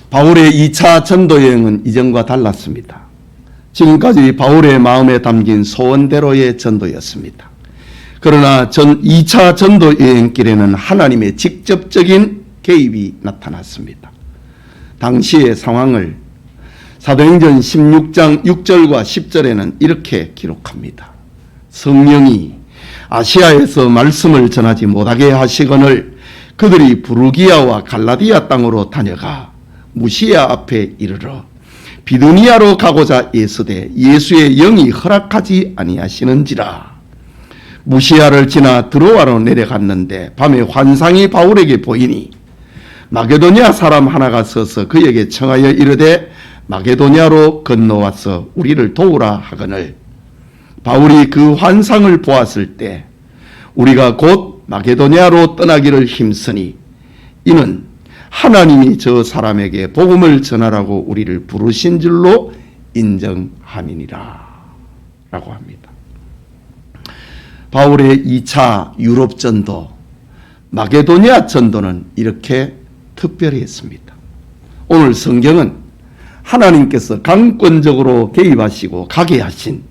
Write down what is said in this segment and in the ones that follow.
바울의 2차 전도 여행은 이전과 달랐습니다. 지금까지 바울의 마음에 담긴 소원대로의 전도였습니다. 그러나 2차 전도 여행길에는 하나님의 직접적인 개입이 나타났습니다. 당시의 상황을 사도행전 16장 6절과 10절에는 이렇게 기록합니다. 성령이 아시아에서 말씀을 전하지 못하게 하시거늘 그들이 부르기아와 갈라디아 땅으로 다녀가 무시아 앞에 이르러 비두니아로 가고자 애쓰되 예수의 영이 허락하지 아니하시는지라. 무시아를 지나 드로아로 내려갔는데 밤에 환상이 바울에게 보이니 마게도냐 사람 하나가 서서 그에게 청하여 이르되 마게도냐로 건너와서 우리를 도우라 하거늘 바울이 그 환상을 보았을 때 우리가 곧 마게도냐로 떠나기를 힘쓰니 이는 하나님이 저 사람에게 복음을 전하라고 우리를 부르신 줄로 인정함이니라 라고 합니다. 바울의 2차 유럽 전도, 마게도냐 전도는 이렇게 특별히 했습니다. 오늘 성경은 하나님께서 강권적으로 개입하시고 가게 하신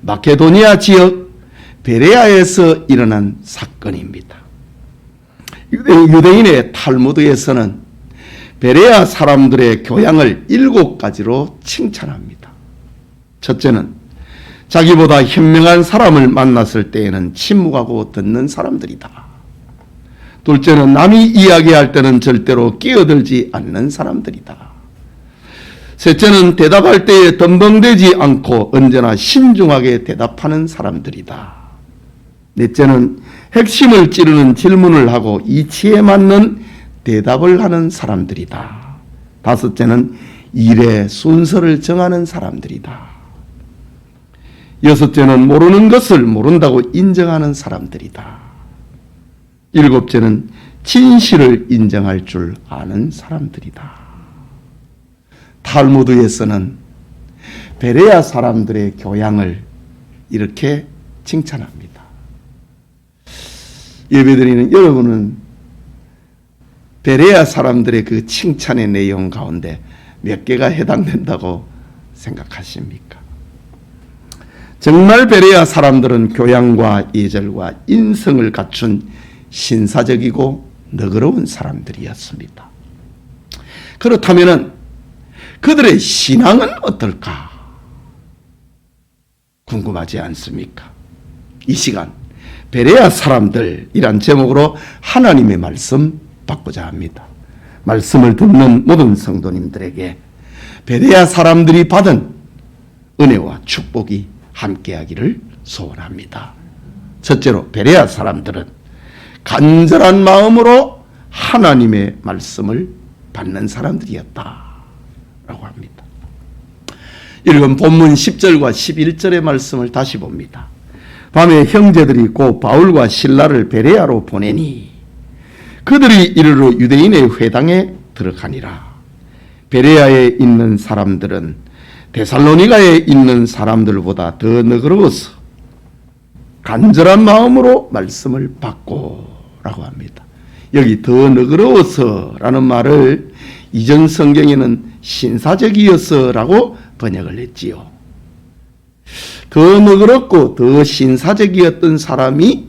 마케도니아 지역 베레아에서 일어난 사건입니다. 유대인의 탈무드에서는 베레아 사람들의 교양을 7가지로 칭찬합니다. 첫째는 자기보다 현명한 사람을 만났을 때에는 침묵하고 듣는 사람들이다. 둘째는 남이 이야기할 때는 절대로 끼어들지 않는 사람들이다. 셋째는 대답할 때에 덤벙대지 않고 언제나 신중하게 대답하는 사람들이다. 넷째는 핵심을 찌르는 질문을 하고 이치에 맞는 대답을 하는 사람들이다. 다섯째는 일의 순서를 정하는 사람들이다. 여섯째는 모르는 것을 모른다고 인정하는 사람들이다. 일곱째는 진실을 인정할 줄 아는 사람들이다. 탈무드에서는 베레아 사람들의 교양을 이렇게 칭찬합니다. 예배드리는 여러분은 베레아 사람들의 그 칭찬의 내용 가운데 몇 개가 해당된다고 생각하십니까? 정말 베레아 사람들은 교양과 예절과 인성을 갖춘 신사적이고 너그러운 사람들이었습니다. 그렇다면 그들의 신앙은 어떨까? 궁금하지 않습니까? 이 시간 베레아 사람들이란 제목으로 하나님의 말씀 받고자 합니다. 말씀을 듣는 모든 성도님들에게 베레아 사람들이 받은 은혜와 축복이 함께하기를 소원합니다. 첫째로 베레아 사람들은 간절한 마음으로 하나님의 말씀을 받는 사람들이었다 라고 합니다. 읽은 본문 10절과 11절의 말씀을 다시 봅니다. 밤에 형제들이 곧 바울과 실라를 베레아로 보내니 그들이 이르러 유대인의 회당에 들어가니라. 베레아에 있는 사람들은 데살로니가에 있는 사람들보다 더 너그러워서 간절한 마음으로 말씀을 받고 라고 합니다. 여기 더 너그러워서 라는 말을 이전 성경에는 신사적이어서 라고 번역을 했지요. 더 너그럽고 더 신사적이었던 사람이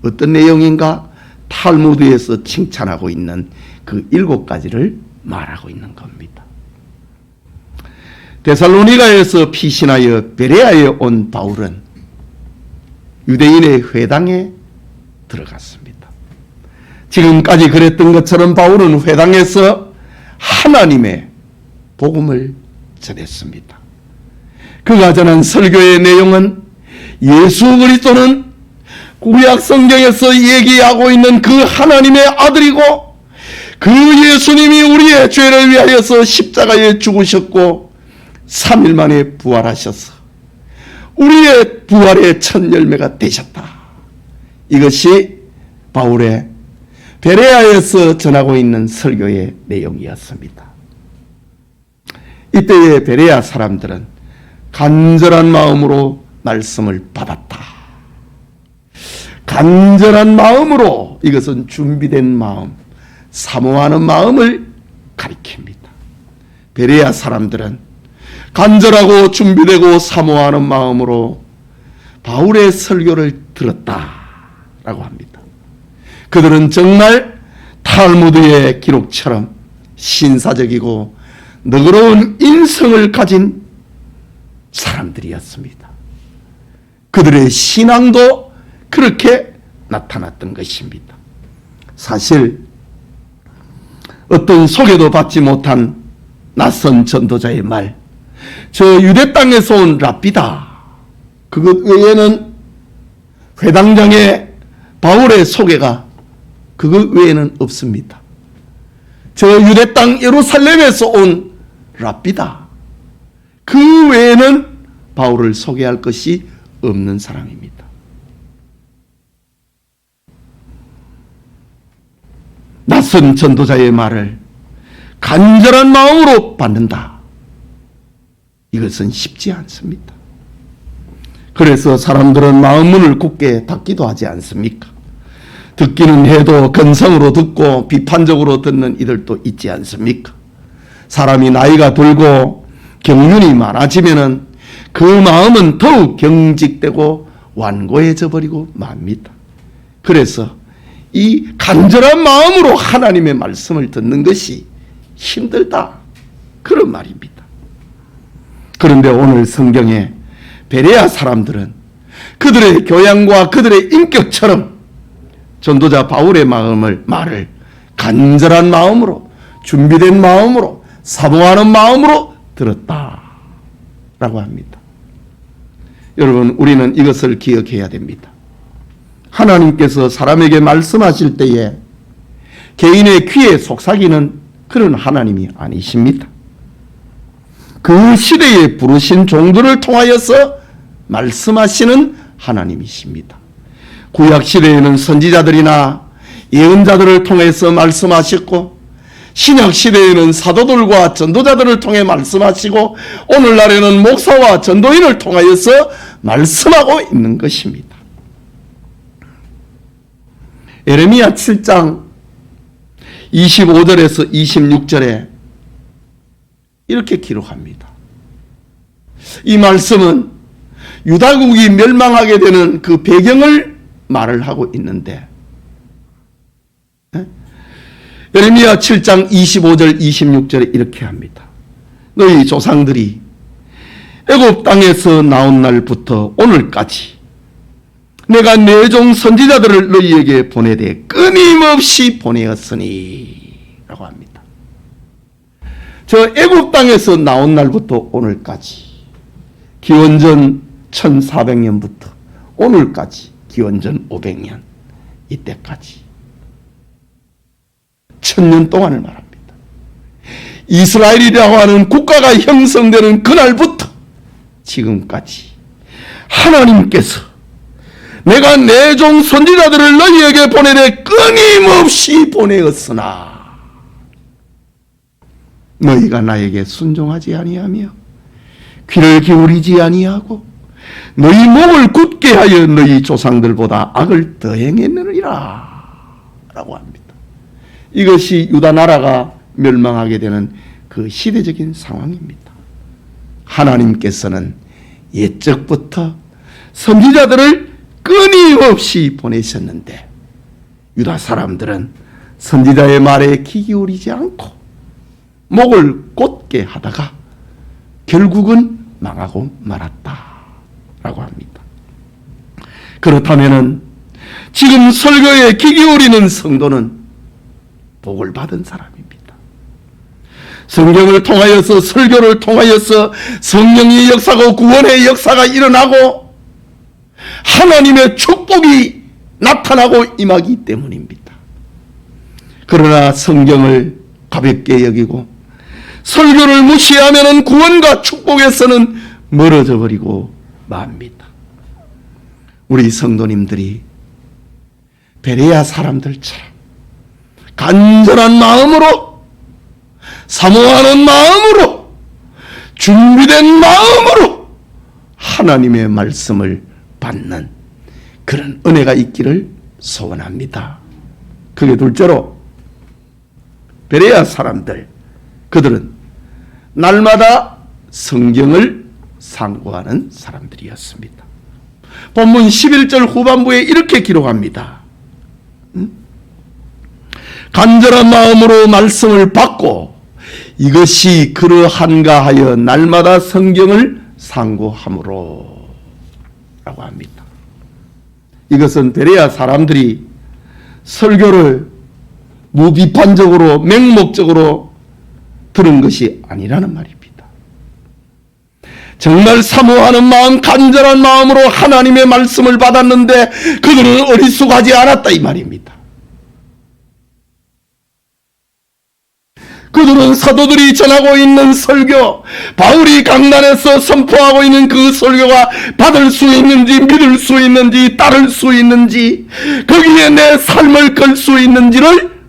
어떤 내용인가? 탈무드에서 칭찬하고 있는 그 7가지를 말하고 있는 겁니다. 데살로니가에서 피신하여 베레아에 온 바울은 유대인의 회당에 들어갔습니다. 지금까지 그랬던 것처럼 바울은 회당에서 하나님의 복음을 전했습니다. 그가 전한 설교의 내용은 예수 그리스도는 구약 성경에서 얘기하고 있는 그 하나님의 아들이고 그 예수님이 우리의 죄를 위하여서 십자가에 죽으셨고 3일 만에 부활하셔서 우리의 부활의 첫 열매가 되셨다. 이것이 바울의 베레아에서 전하고 있는 설교의 내용이었습니다. 이때의 베레아 사람들은 간절한 마음으로 말씀을 받았다. 간절한 마음으로, 이것은 준비된 마음, 사모하는 마음을 가리킵니다. 베레아 사람들은 간절하고 준비되고 사모하는 마음으로 바울의 설교를 들었다라고 합니다. 그들은 정말 탈무드의 기록처럼 신사적이고 너그러운 인성을 가진 사람들이었습니다. 그들의 신앙도 그렇게 나타났던 것입니다. 사실 어떤 소개도 받지 못한 낯선 전도자의 말, 저 유대 땅에서 온 랍비다, 그것 외에는 회당장의 바울의 소개가 그것 외에는 없습니다. 저 유대 땅 예루살렘에서 온 랍비다, 그 외에는 바울을 소개할 것이 없는 사람입니다. 낯선 전도자의 말을 간절한 마음으로 받는다. 이것은 쉽지 않습니다. 그래서 사람들은 마음문을 굳게 닫기도 하지 않습니까? 듣기는 해도 건성으로 듣고 비판적으로 듣는 이들도 있지 않습니까? 사람이 나이가 들고 경륜이 많아지면은 그 마음은 더욱 경직되고 완고해져 버리고 맙니다. 그래서 이 간절한 마음으로 하나님의 말씀을 듣는 것이 힘들다, 그런 말입니다. 그런데 오늘 성경에 베레아 사람들은 그들의 교양과 그들의 인격처럼 전도자 바울의 말을 간절한 마음으로, 준비된 마음으로, 사모하는 마음으로 들었다라고 합니다. 여러분, 우리는 이것을 기억해야 됩니다. 하나님께서 사람에게 말씀하실 때에 개인의 귀에 속삭이는 그런 하나님이 아니십니다. 그 시대에 부르신 종들을 통하여서 말씀하시는 하나님이십니다. 구약 시대에는 선지자들이나 예언자들을 통해서 말씀하셨고, 신약 시대에는 사도들과 전도자들을 통해 말씀하시고, 오늘날에는 목사와 전도인을 통하여서 말씀하고 있는 것입니다. 예레미야 7장 25절에서 26절에 이렇게 기록합니다. 이 말씀은 유다국이 멸망하게 되는 그 배경을 말을 하고 있는데, 예레미야 7장 25절 26절에 이렇게 합니다. 너희 조상들이 애굽 땅에서 나온 날부터 오늘까지 내가 내 종 선지자들을 너희에게 보내되 끊임없이 보내었으니 라고 합니다. 저 애굽 땅에서 나온 날부터 오늘까지, 기원전 1400년부터 오늘까지 기원전 500년, 이때까지 1000년 동안을 말합니다. 이스라엘이라고 하는 국가가 형성되는 그날부터 지금까지 하나님께서 내가 내 종 선지자들을 너희에게 보내되 끊임없이 보내었으나 너희가 나에게 순종하지 아니하며 귀를 기울이지 아니하고 너희 목을 굳게 하여 너희 조상들보다 악을 더 행했느니라 라고 합니다. 이것이 유다 나라가 멸망하게 되는 그 시대적인 상황입니다. 하나님께서는 옛적부터 선지자들을 끊임없이 보내셨는데 유다 사람들은 선지자의 말에 귀 기울이지 않고 목을 곧게 하다가 결국은 망하고 말았다라고 합니다. 그렇다면은 지금 설교에 귀 기울이는 성도는 복을 받은 사람입니다. 성경을 통하여서, 설교를 통하여서 성령의 역사고 구원의 역사가 일어나고 하나님의 축복이 나타나고 임하기 때문입니다. 그러나 성경을 가볍게 여기고 설교를 무시하면 구원과 축복에서는 멀어져 버리고 맙니다. 우리 성도님들이 베레아 사람들처럼 간절한 마음으로, 사모하는 마음으로, 준비된 마음으로 하나님의 말씀을 받는 그런 은혜가 있기를 소원합니다. 그게 둘째로 베레아 사람들, 그들은 날마다 성경을 상고하는 사람들이었습니다. 본문 11절 후반부에 이렇게 기록합니다. 간절한 마음으로 말씀을 받고 이것이 그러한가 하여 날마다 성경을 상고함으로 라고 합니다. 이것은 베레아 사람들이 설교를 무비판적으로 맹목적으로 들은 것이 아니라는 말입니다. 정말 사모하는 마음, 간절한 마음으로 하나님의 말씀을 받았는데 그들은 어리숙하지 않았다 이 말입니다. 그들은 사도들이 전하고 있는 설교, 바울이 강단에서 선포하고 있는 그 설교가 받을 수 있는지, 믿을 수 있는지, 따를 수 있는지, 거기에 내 삶을 걸 수 있는지를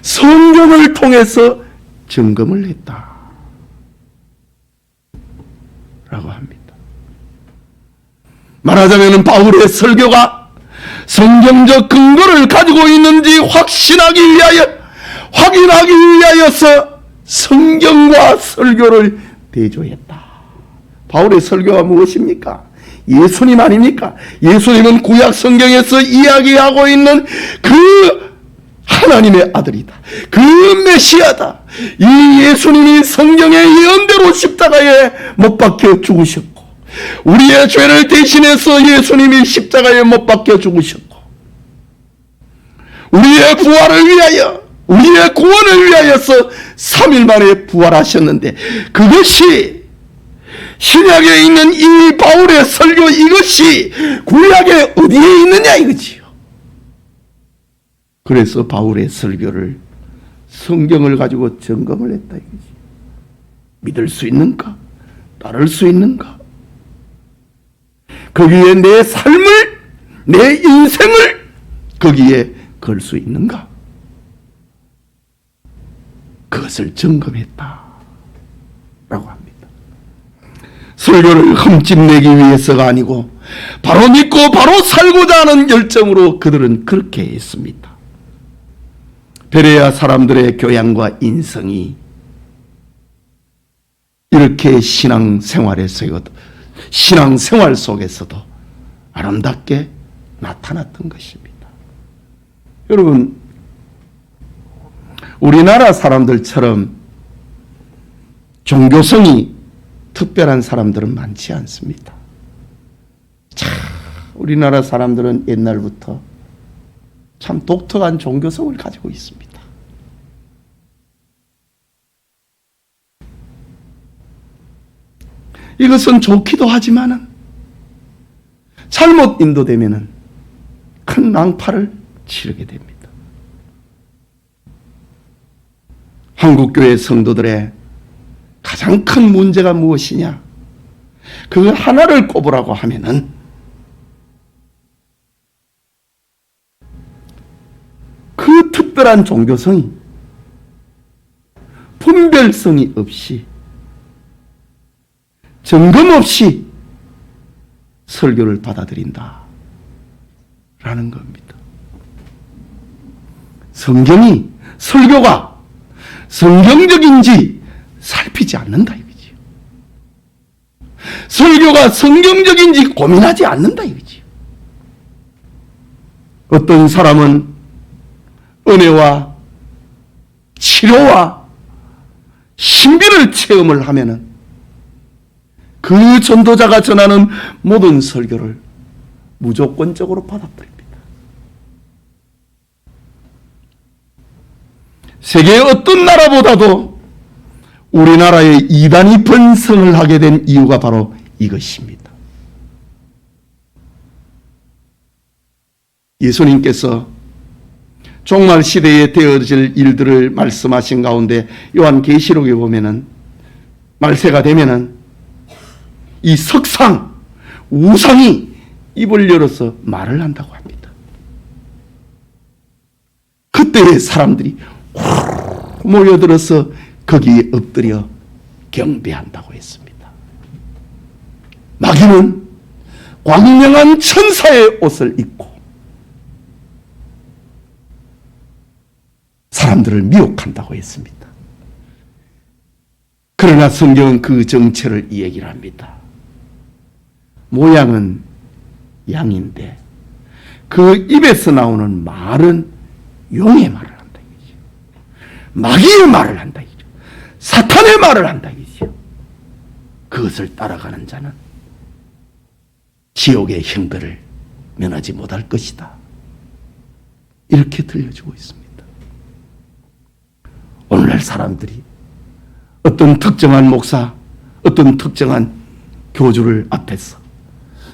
성경을 통해서 점검을 했다 라고 합니다. 말하자면 바울의 설교가 성경적 근거를 가지고 있는지 확인하기 위하여서 성경과 설교를 대조했다. 바울의 설교가 무엇입니까? 예수님 아닙니까? 예수님은 구약 성경에서 이야기하고 있는 그 하나님의 아들이다. 그 메시아다. 이 예수님이 성경의 예언대로 십자가에 못 박혀 죽으셨고 우리의 죄를 대신해서 예수님이 십자가에 못 박혀 죽으셨고 우리의 부활을 위하여 우리의 구원을 위하여서 3일 만에 부활하셨는데 그것이 신약에 있는 이 바울의 설교 이것이 구약에 어디에 있느냐 이거지요. 그래서 바울의 설교를 성경을 가지고 점검을 했다 이거지. 믿을 수 있는가? 따를 수 있는가? 거기에 내 삶을, 내 인생을 거기에 걸 수 있는가? 그것을 점검했다 라고 합니다. 설교를 흠집내기 위해서가 아니고 바로 믿고 바로 살고자 하는 열정으로 그들은 그렇게 했습니다. 베레아 사람들의 교양과 인성이 이렇게 신앙생활 속에서도 아름답게 나타났던 것입니다. 여러분, 우리나라 사람들처럼 종교성이 특별한 사람들은 많지 않습니다. 참, 우리나라 사람들은 옛날부터 참 독특한 종교성을 가지고 있습니다. 이것은 좋기도 하지만은 잘못 인도되면은 큰 낭파를 치르게 됩니다. 한국교회 성도들의 가장 큰 문제가 무엇이냐? 그걸 하나를 꼽으라고 하면은 그 특별한 종교성이 분별성이 없이 점검 없이 설교를 받아들인다 라는 겁니다. 성경이 설교가 성경적인지 살피지 않는다 이거지요. 설교가 성경적인지 고민하지 않는다 이거지요. 어떤 사람은 은혜와 치료와 신비를 체험을 하면은 그 전도자가 전하는 모든 설교를 무조건적으로 받아버립니다. 세계의 어떤 나라보다도 우리나라의 이단이 번성을 하게 된 이유가 바로 이것입니다. 예수님께서 종말 시대에 되어질 일들을 말씀하신 가운데 요한계시록에 보면은 말세가 되면은 이 석상, 우상이 입을 열어서 말을 한다고 합니다. 그때의 사람들이 모여들어서 거기에 엎드려 경배한다고 했습니다. 마귀는 광명한 천사의 옷을 입고 사람들을 미혹한다고 했습니다. 그러나 성경은 그 정체를 이 얘기를 합니다. 모양은 양인데 그 입에서 나오는 말은 용의 말을 한다 이거죠. 마귀의 말을 한다 이거죠. 사탄의 말을 한다 이거죠. 그것을 따라가는 자는 지옥의 형벌을 면하지 못할 것이다. 이렇게 들려주고 있습니다. 오늘날 사람들이 어떤 특정한 목사, 어떤 특정한 교주를 앞에서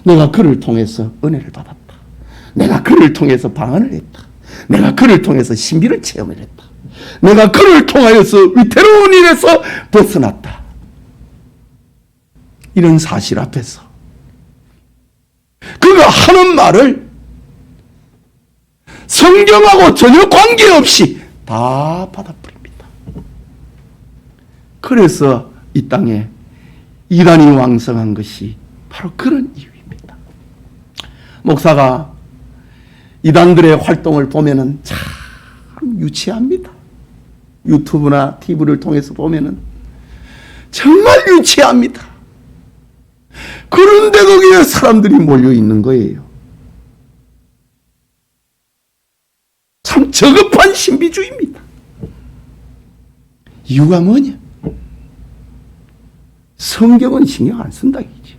내가 그를 통해서 은혜를 받았다. 내가 그를 통해서 방언을 했다. 내가 그를 통해서 신비를 체험을 했다. 내가 그를 통하여서 위태로운 일에서 벗어났다. 이런 사실 앞에서 그가 하는 말을 성경하고 전혀 관계없이 다 받아버립니다. 그래서 이 땅에 이단이 왕성한 것이 바로 그런 이유입니다. 목사가 이단들의 활동을 보면은 참 유치합니다. 유튜브나 TV를 통해서 보면은 정말 유치합니다. 그런데 거기에 사람들이 몰려 있는 거예요. 참 저급한 신비주의입니다. 이유가 뭐냐? 성경은 신경 안 쓴다 이거지.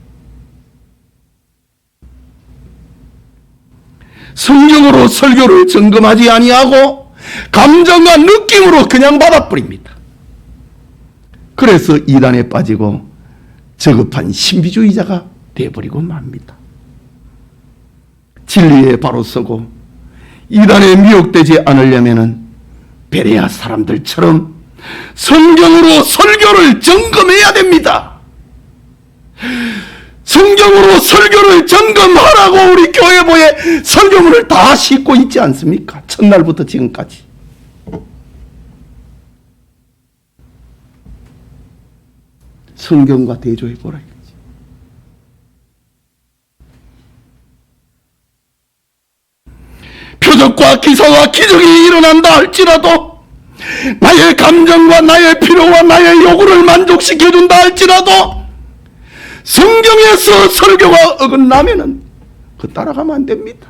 성경으로 설교를 점검하지 아니하고 감정과 느낌으로 그냥 받아버립니다. 그래서 이단에 빠지고 저급한 신비주의자가 되어버리고 맙니다. 진리에 바로 서고 이단에 미혹되지 않으려면 베레아 사람들처럼 성경으로 설교를 점검해야 됩니다. 성경으로 설교를 점검하라고 우리 교회보에 설교문을 다 싣고 있지 않습니까? 첫날부터 지금까지. 성경과 대조해보라 이거지. 표적과 기사와 기적이 일어난다 할지라도 나의 감정과 나의 필요와 나의 요구를 만족시켜준다 할지라도 성경에서 설교가 어긋나면은 그 따라가면 안 됩니다.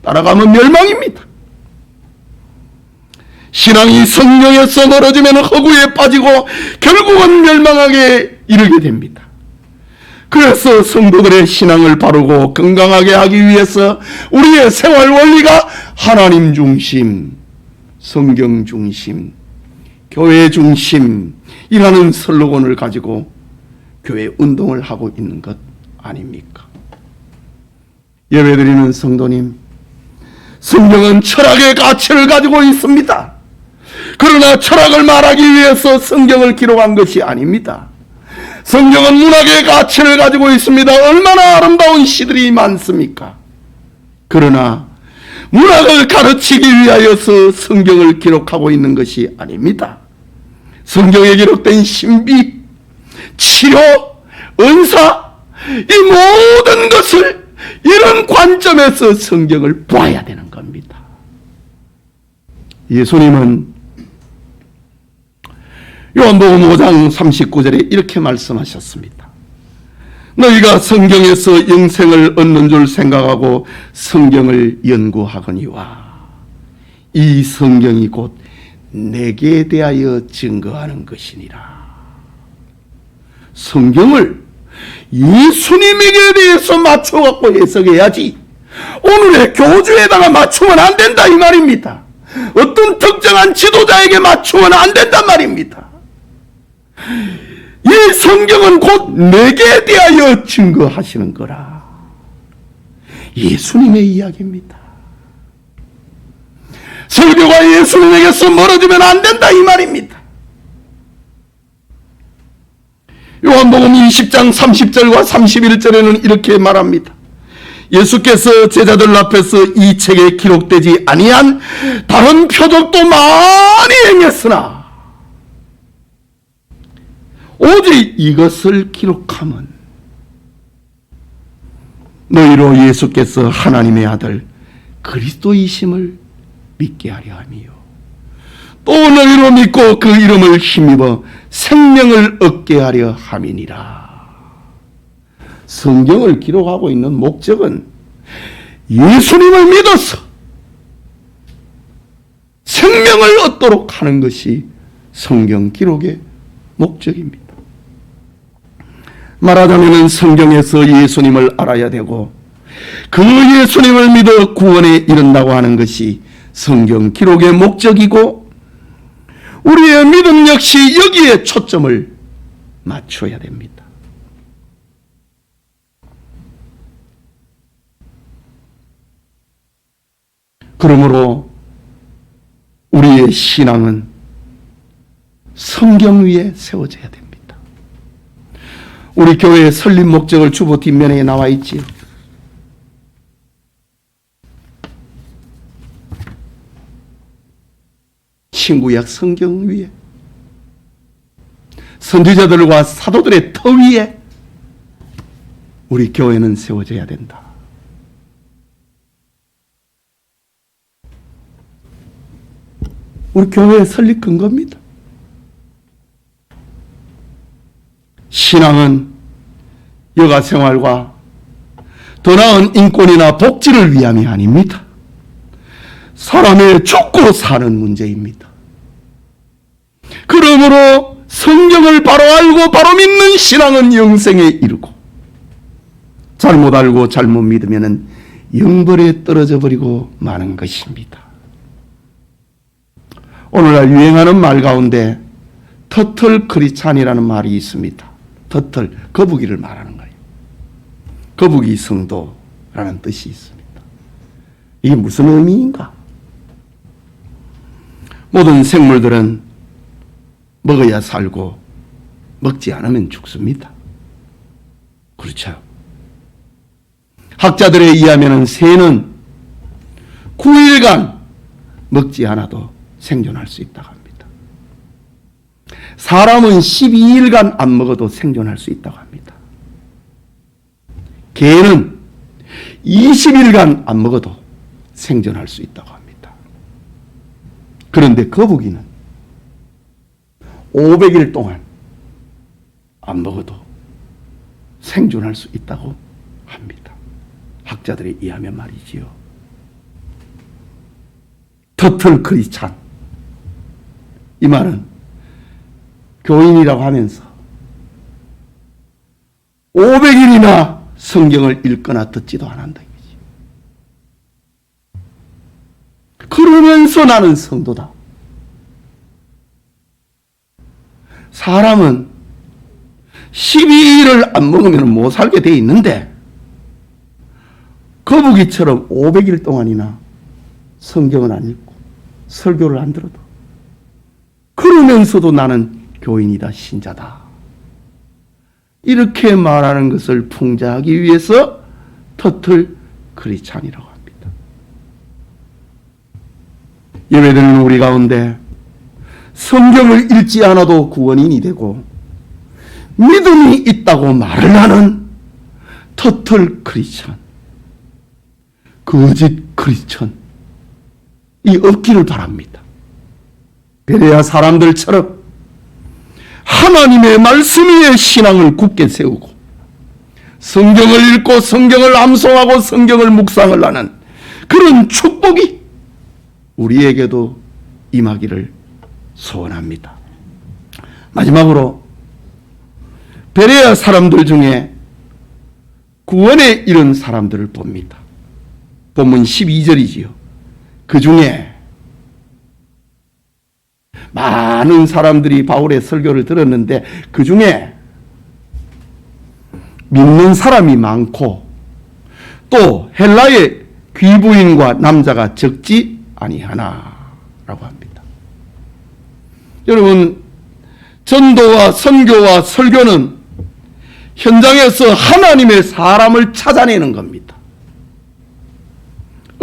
따라가면 멸망입니다. 신앙이 성령에서 멀어지면 허구에 빠지고 결국은 멸망하게 이르게 됩니다. 그래서 성도들의 신앙을 바르고 건강하게 하기 위해서 우리의 생활 원리가 하나님 중심, 성경 중심, 교회 중심이라는 슬로건을 가지고 교회 운동을 하고 있는 것 아닙니까? 예배드리는 성도님, 성경은 철학의 가치를 가지고 있습니다. 그러나 철학을 말하기 위해서 성경을 기록한 것이 아닙니다. 성경은 문학의 가치를 가지고 있습니다. 얼마나 아름다운 시들이 많습니까? 그러나 문학을 가르치기 위하여서 성경을 기록하고 있는 것이 아닙니다. 성경에 기록된 신비, 치료, 은사, 이 모든 것을 이런 관점에서 성경을 봐야 되는 겁니다. 예수님은 요한복음 5장 39절에 이렇게 말씀하셨습니다. 너희가 성경에서 영생을 얻는 줄 생각하고 성경을 연구하거니와 이 성경이 곧 내게 대하여 증거하는 것이니라. 성경을 예수님에게 대해서 맞춰갖고 해석해야지 오늘의 교주에다가 맞추면 안 된다 이 말입니다. 어떤 특정한 지도자에게 맞추면 안 된단 말입니다. 이 성경은 곧 내게 대하여 증거하시는 거라. 예수님의 이야기입니다. 설교가 예수님에게서 멀어지면 안 된다 이 말입니다. 요한복음 20장 30절과 31절에는 이렇게 말합니다. 예수께서 제자들 앞에서 이 책에 기록되지 아니한 다른 표적도 많이 행했으나 오직 이것을 기록하면 너희로 예수께서 하나님의 아들 그리스도이심을 믿게 하려 함이요 또 너희로 믿고 그 이름을 힘입어 생명을 얻게 하려 함이니라. 성경을 기록하고 있는 목적은 예수님을 믿어서 생명을 얻도록 하는 것이 성경 기록의 목적입니다. 말하자면 성경에서 예수님을 알아야 되고 그 예수님을 믿어 구원에 이른다고 하는 것이 성경 기록의 목적이고 우리의 믿음 역시 여기에 초점을 맞춰야 됩니다. 그러므로 우리의 신앙은 성경 위에 세워져야 됩니다. 우리 교회의 설립 목적을 주보 뒷면에 나와 있지요. 신구약 성경 위에 선지자들과 사도들의 터 위에 우리 교회는 세워져야 된다. 우리 교회의 설립 근거입니다. 신앙은 여가 생활과 더 나은 인권이나 복지를 위함이 아닙니다. 사람의 죽고 사는 문제입니다. 그러므로 성경을 바로 알고 바로 믿는 신앙은 영생에 이르고 잘못 알고 잘못 믿으면 영벌에 떨어져 버리고 마는 것입니다. 오늘날 유행하는 말 가운데 터틀 크리스찬이라는 말이 있습니다. 터틀, 거북이를 말하는 거예요. 거북이 성도라는 뜻이 있습니다. 이게 무슨 의미인가? 모든 생물들은 먹어야 살고 먹지 않으면 죽습니다. 그렇죠. 학자들에 의하면 새는 9일간 먹지 않아도 생존할 수 있다고 합니다. 사람은 12일간 안 먹어도 생존할 수 있다고 합니다. 개는 20일간 안 먹어도 생존할 수 있다고 합니다. 그런데 거북이는 500일 동안 안 먹어도 생존할 수 있다고 합니다. 학자들에 의하면 말이지요. 터틀 크리스찬, 이 말은 교인이라고 하면서 500일이나 성경을 읽거나 듣지도 않았다. 그러면서 나는 성도다. 사람은 12일을 안 먹으면 못 살게 돼 있는데 거북이처럼 500일 동안이나 성경을 안 읽고 설교를 안 들어도 그러면서도 나는 교인이다, 신자다. 이렇게 말하는 것을 풍자하기 위해서 터틀 크리스찬이라고 합니다. 예배드리는 우리 가운데 성경을 읽지 않아도 구원인이 되고 믿음이 있다고 말을 하는 터틀 크리스찬, 거짓 크리스찬이 없기를 바랍니다. 베레아 사람들처럼 하나님의 말씀 위에 신앙을 굳게 세우고 성경을 읽고 성경을 암송하고 성경을 묵상을 하는 그런 축복이 우리에게도 임하기를 소원합니다. 마지막으로 베레아 사람들 중에 구원에 이른 사람들을 봅니다. 본문 12절이지요. 그 중에 많은 사람들이 바울의 설교를 들었는데 그 중에 믿는 사람이 많고 또 헬라의 귀부인과 남자가 적지 아니하나라고 합니다. 여러분, 전도와 선교와 설교는 현장에서 하나님의 사람을 찾아내는 겁니다.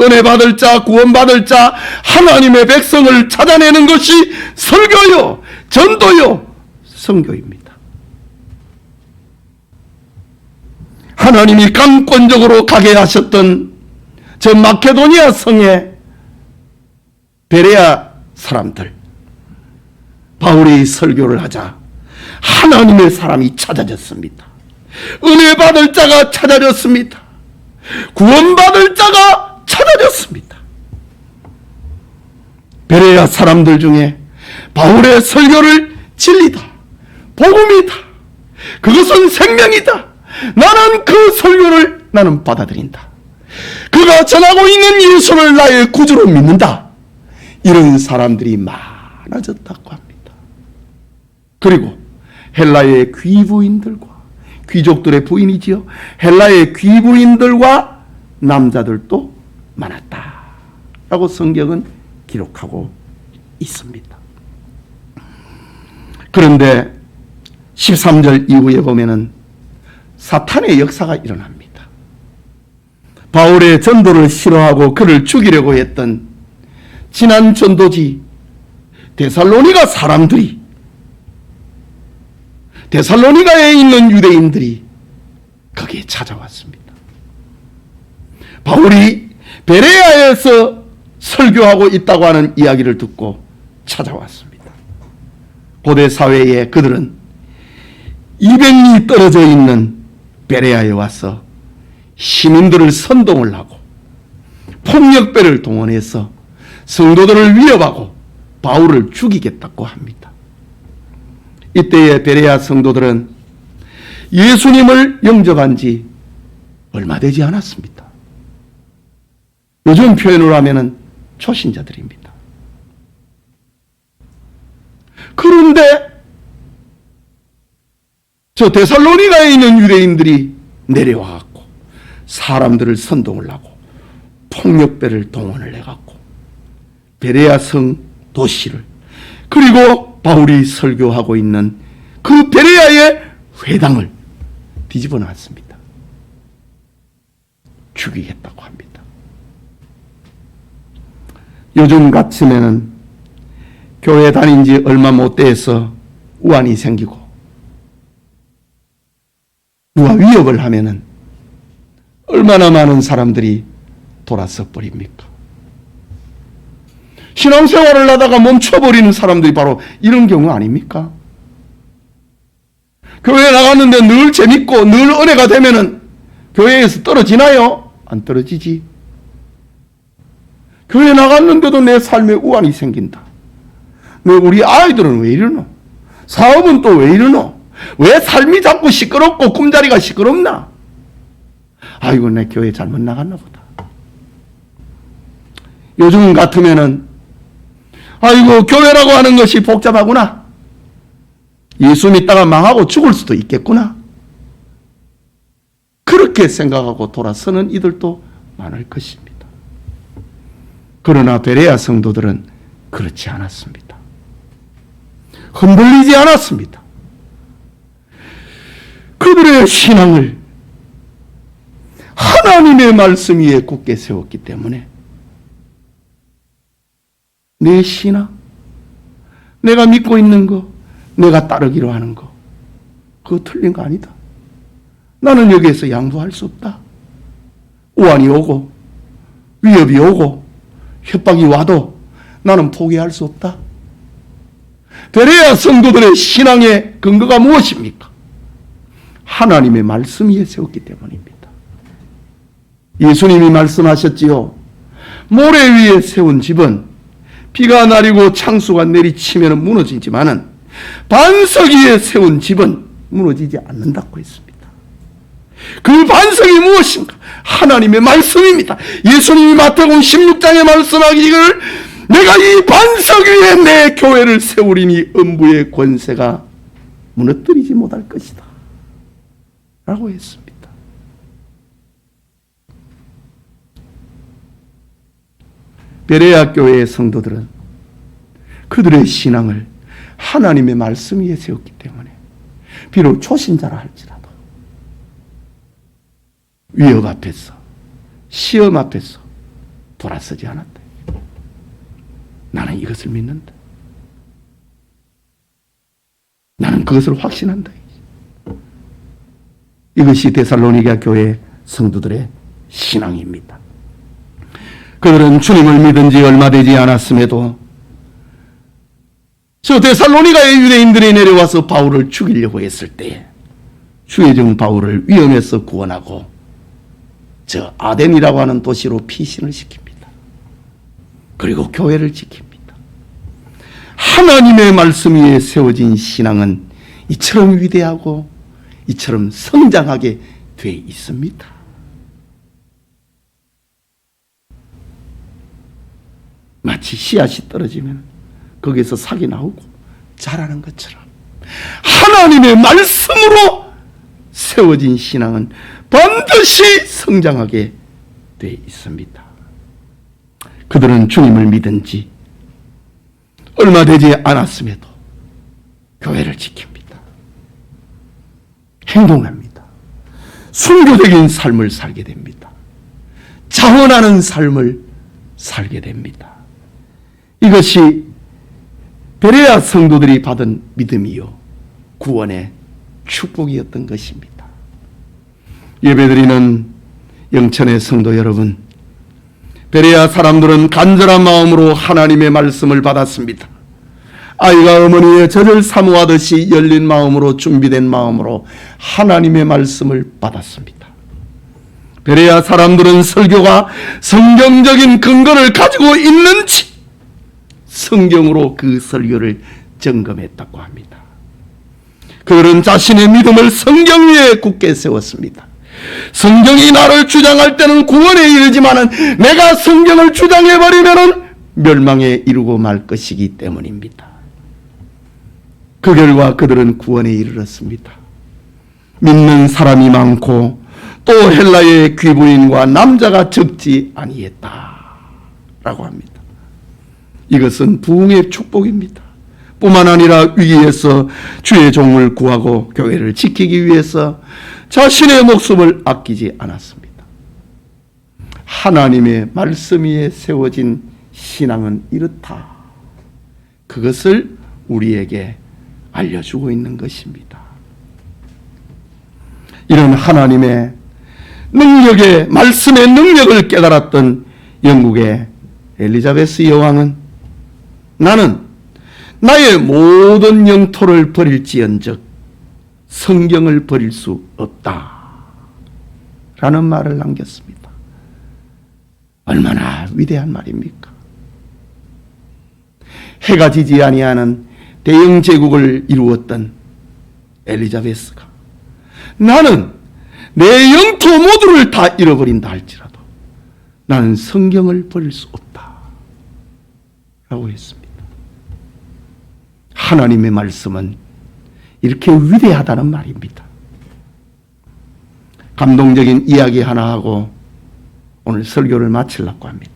은혜 받을 자, 구원 받을 자, 하나님의 백성을 찾아내는 것이 설교요, 전도요, 선교입니다. 하나님이 강권적으로 가게 하셨던 저 마케도니아 성의 베레아 사람들, 바울이 설교를 하자 하나님의 사람이 찾아졌습니다. 은혜 받을 자가 찾아졌습니다. 구원받을 자가 찾아졌습니다. 베레아 사람들 중에 바울의 설교를 진리다, 복음이다, 그것은 생명이다, 나는 그 설교를 나는 받아들인다, 그가 전하고 있는 예수를 나의 구주로 믿는다, 이런 사람들이 많아졌다고 합니다. 그리고 헬라의 귀부인들과, 귀족들의 부인이지요, 헬라의 귀부인들과 남자들도 많았다라고 성경은 기록하고 있습니다. 그런데 13절 이후에 보면은 사탄의 역사가 일어납니다. 바울의 전도를 싫어하고 그를 죽이려고 했던 지난 전도지 데살로니가 사람들이, 데살로니가에 있는 유대인들이 거기에 찾아왔습니다. 바울이 베레아에서 설교하고 있다고 하는 이야기를 듣고 찾아왔습니다. 고대 사회에 그들은 200리 떨어져 있는 베레아에 와서 시민들을 선동을 하고 폭력배를 동원해서 성도들을 위협하고 바울을 죽이겠다고 합니다. 이때의 베레아 성도들은 예수님을 영접한 지 얼마 되지 않았습니다. 요즘 표현으로 하면은 초신자들입니다. 그런데 저 데살로니가에 있는 유대인들이 내려와갖고 사람들을 선동을 하고 폭력배를 동원을 해갖고 베레아 성 도시를, 그리고 바울이 설교하고 있는 그 베레아의 회당을 뒤집어 놨습니다. 죽이겠다고 합니다. 요즘 같으면은 교회 다닌 지 얼마 못 돼서 우환이 생기고 누가 위협을 하면은 얼마나 많은 사람들이 돌아서 버립니까? 신앙생활을 하다가 멈춰버리는 사람들이 바로 이런 경우 아닙니까? 교회에 나갔는데 늘 재밌고 늘 은혜가 되면은 교회에서 떨어지나요? 안 떨어지지. 교회 나갔는데도 내 삶에 우환이 생긴다. 왜 우리 아이들은 왜 이러노? 사업은 또 왜 이러노? 왜 삶이 자꾸 시끄럽고 꿈자리가 시끄럽나? 아이고, 내 교회 잘못 나갔나 보다. 요즘 같으면은 아이고, 교회라고 하는 것이 복잡하구나. 예수 믿다가 망하고 죽을 수도 있겠구나. 그렇게 생각하고 돌아서는 이들도 많을 것입니다. 그러나 베레아 성도들은 그렇지 않았습니다. 흔들리지 않았습니다. 그들의 신앙을 하나님의 말씀 위에 굳게 세웠기 때문에 내 신앙, 내가 믿고 있는 거, 내가 따르기로 하는 거, 그거 틀린 거 아니다. 나는 여기에서 양보할 수 없다. 우환이 오고 위협이 오고 협박이 와도 나는 포기할 수 없다. 베레아 성도들의 신앙의 근거가 무엇입니까? 하나님의 말씀 위에 세웠기 때문입니다. 예수님이 말씀하셨지요. 모래 위에 세운 집은 비가 내리고 창수가 내리치면 무너지지만은 반석 위에 세운 집은 무너지지 않는다고 했습니다. 그 반석이 무엇인가? 하나님의 말씀입니다. 예수님이 마태복음 16장에 말씀하기를 내가 이 반석 위에 내 교회를 세우리니 음부의 권세가 무너뜨리지 못할 것이다 라고 했습니다. 베레아 교회의 성도들은 그들의 신앙을 하나님의 말씀 위에 세웠기 때문에 비록 초신자라 할지라도 위협 앞에서, 시험 앞에서 돌아서지 않았다. 나는 이것을 믿는다. 나는 그것을 확신한다. 이것이 데살로니가 교회 성도들의 신앙입니다. 그들은 주님을 믿은 지 얼마 되지 않았음에도 저 데살로니가의 유대인들이 내려와서 바울을 죽이려고 했을 때 주의 종 바울을 위험에서 구원하고 저 아덴이라고 하는 도시로 피신을 시킵니다. 그리고 교회를 지킵니다. 하나님의 말씀 위에 세워진 신앙은 이처럼 위대하고 이처럼 성장하게 돼 있습니다. 마치 씨앗이 떨어지면 거기에서 삭이 나오고 자라는 것처럼 하나님의 말씀으로 세워진 신앙은 반드시 성장하게 돼 있습니다. 그들은 주님을 믿은 지 얼마 되지 않았음에도 교회를 지킵니다. 행동합니다. 순교적인 삶을 살게 됩니다. 자원하는 삶을 살게 됩니다. 이것이 베레아 성도들이 받은 믿음이요 구원의 축복이었던 것입니다. 예배드리는 영천의 성도 여러분, 베레아 사람들은 간절한 마음으로 하나님의 말씀을 받았습니다. 아이가 어머니의 젖을 사모하듯이 열린 마음으로 준비된 마음으로 하나님의 말씀을 받았습니다. 베레아 사람들은 설교가 성경적인 근거를 가지고 있는지 성경으로 그 설교를 점검했다고 합니다. 그들은 자신의 믿음을 성경 위에 굳게 세웠습니다. 성경이 나를 주장할 때는 구원에 이르지만은 내가 성경을 주장해버리면은 멸망에 이르고 말 것이기 때문입니다. 그 결과 그들은 구원에 이르렀습니다. 믿는 사람이 많고 또 헬라의 귀부인과 남자가 적지 아니했다라고 합니다. 이것은 부흥의 축복입니다. 뿐만 아니라 위기에서 주의 종을 구하고 교회를 지키기 위해서 자신의 목숨을 아끼지 않았습니다. 하나님의 말씀 위에 세워진 신앙은 이렇다. 그것을 우리에게 알려주고 있는 것입니다. 이런 하나님의 능력의 말씀의 능력을 깨달았던 영국의 엘리자베스 여왕은 나는 나의 모든 영토를 버릴지언정 성경을 버릴 수 없다 라는 말을 남겼습니다. 얼마나 위대한 말입니까? 해가 지지 아니하는 대영 제국을 이루었던 엘리자베스가 나는 내 영토 모두를 다 잃어버린다 할지라도 나는 성경을 버릴 수 없다 라고 했습니다. 하나님의 말씀은 이렇게 위대하다는 말입니다. 감동적인 이야기 하나 하고 오늘 설교를 마치려고 합니다.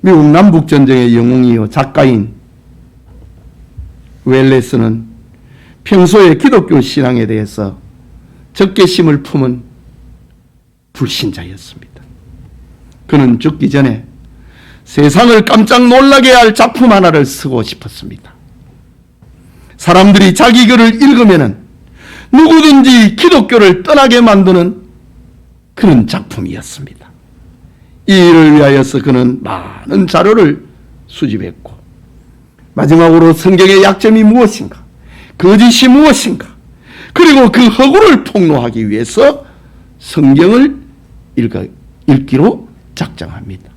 미국 남북전쟁의 영웅이요 작가인 웰레스는 평소에 기독교 신앙에 대해서 적개심을 품은 불신자였습니다. 그는 죽기 전에 세상을 깜짝 놀라게 할 작품 하나를 쓰고 싶었습니다. 사람들이 자기 글을 읽으면 누구든지 기독교를 떠나게 만드는 그런 작품이었습니다. 이 일을 위하여서 그는 많은 자료를 수집했고 마지막으로 성경의 약점이 무엇인가, 거짓이 무엇인가, 그리고 그 허구를 폭로하기 위해서 성경을 읽기로 작정합니다.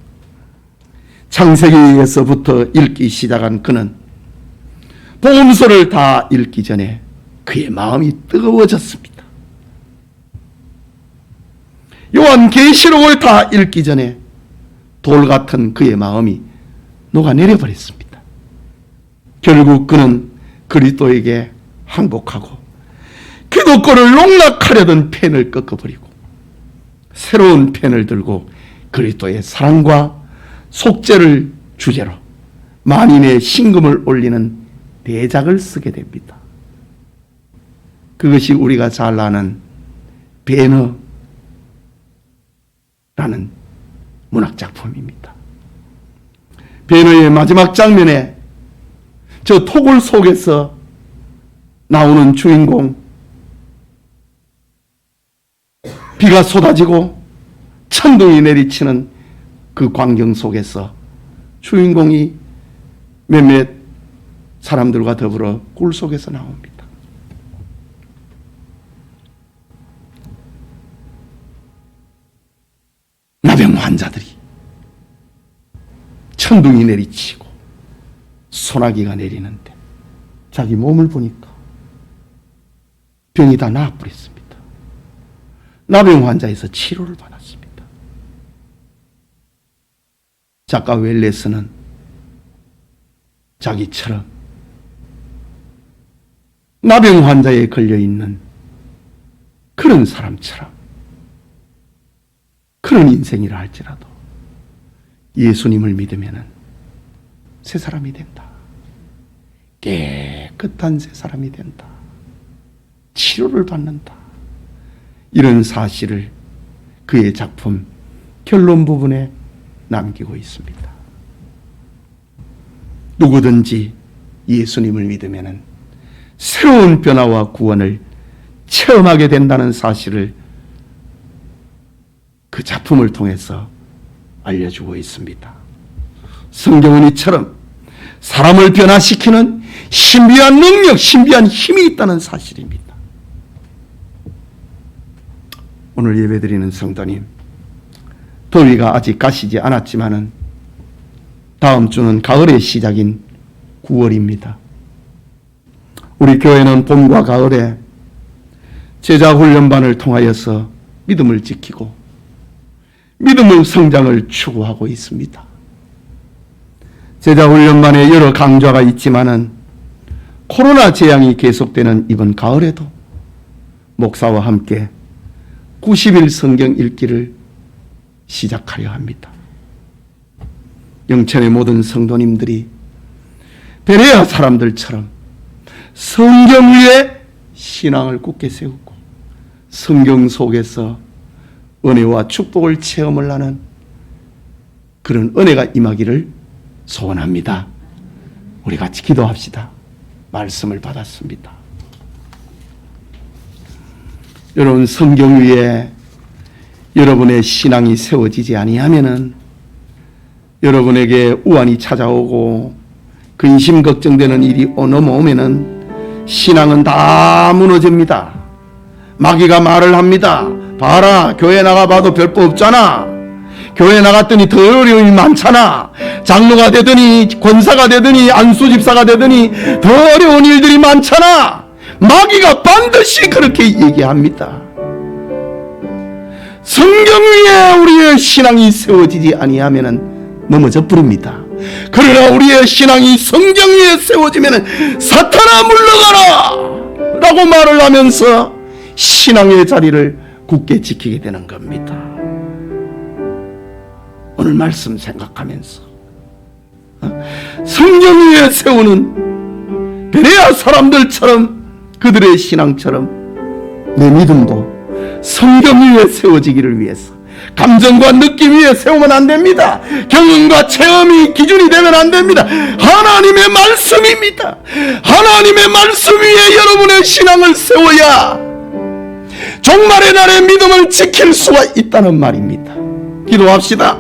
창세기에서부터 읽기 시작한 그는 복음서를 다 읽기 전에 그의 마음이 뜨거워졌습니다. 요한계시록을 다 읽기 전에 돌 같은 그의 마음이 녹아내려버렸습니다. 결국 그는 그리스도에게 항복하고 기독교를 농락하려던 펜을 꺾어버리고 새로운 펜을 들고 그리스도의 사랑과 속죄를 주제로 만인의 신금을 올리는 대작을 쓰게 됩니다. 그것이 우리가 잘 아는 배너라는 문학작품입니다. 배너의 마지막 장면에 저 토굴 속에서 나오는 주인공, 비가 쏟아지고 천둥이 내리치는 그 광경 속에서 주인공이 몇몇 사람들과 더불어 굴 속에서 나옵니다. 나병 환자들이 천둥이 내리치고 소나기가 내리는데 자기 몸을 보니까 병이 다 나아버렸습니다. 나병 환자에서 치료를 받았습니다. 작가 웰레스는 자기처럼 나병 환자에 걸려있는 그런 사람처럼 그런 인생이라 할지라도 예수님을 믿으면 새 사람이 된다. 깨끗한 새 사람이 된다. 치료를 받는다. 이런 사실을 그의 작품 결론 부분에 남기고 있습니다. 누구든지 예수님을 믿으면 새로운 변화와 구원을 체험하게 된다는 사실을 그 작품을 통해서 알려주고 있습니다. 성경은 이처럼 사람을 변화시키는 신비한 능력, 신비한 힘이 있다는 사실입니다. 오늘 예배드리는 성도님, 더위가 아직 가시지 않았지만은 다음 주는 가을의 시작인 9월입니다. 우리 교회는 봄과 가을에 제자훈련반을 통하여서 믿음을 지키고 믿음의 성장을 추구하고 있습니다. 제자훈련반에 여러 강좌가 있지만은 코로나 재앙이 계속되는 이번 가을에도 목사와 함께 90일 성경 읽기를 시작하려 합니다. 영천의 모든 성도님들이 베레아 사람들처럼 성경 위에 신앙을 굳게 세우고 성경 속에서 은혜와 축복을 체험을 하는 그런 은혜가 임하기를 소원합니다. 우리 같이 기도합시다. 말씀을 받았습니다. 여러분, 성경 위에 여러분의 신앙이 세워지지 아니하면은 여러분에게 우환이 찾아오고 근심 걱정되는 일이 넘어오면은 신앙은 다 무너집니다. 마귀가 말을 합니다. 봐라, 교회 나가봐도 별거 없잖아. 교회 나갔더니 더 어려움이 많잖아. 장로가 되더니 권사가 되더니 안수집사가 되더니 더 어려운 일들이 많잖아. 마귀가 반드시 그렇게 얘기합니다. 성경 위에 우리의 신앙이 세워지지 아니하면 넘어져 버립니다. 그러나 우리의 신앙이 성경 위에 세워지면 사탄아 물러가라 라고 말을 하면서 신앙의 자리를 굳게 지키게 되는 겁니다. 오늘 말씀 생각하면서 성경 위에 세우는 베레아 사람들처럼 그들의 신앙처럼 내 믿음도 성경 위에 세워지기를 위해서 감정과 느낌 위에 세우면 안 됩니다. 경험과 체험이 기준이 되면 안 됩니다. 하나님의 말씀입니다. 하나님의 말씀 위에 여러분의 신앙을 세워야 종말의 날에 믿음을 지킬 수가 있다는 말입니다. 기도합시다.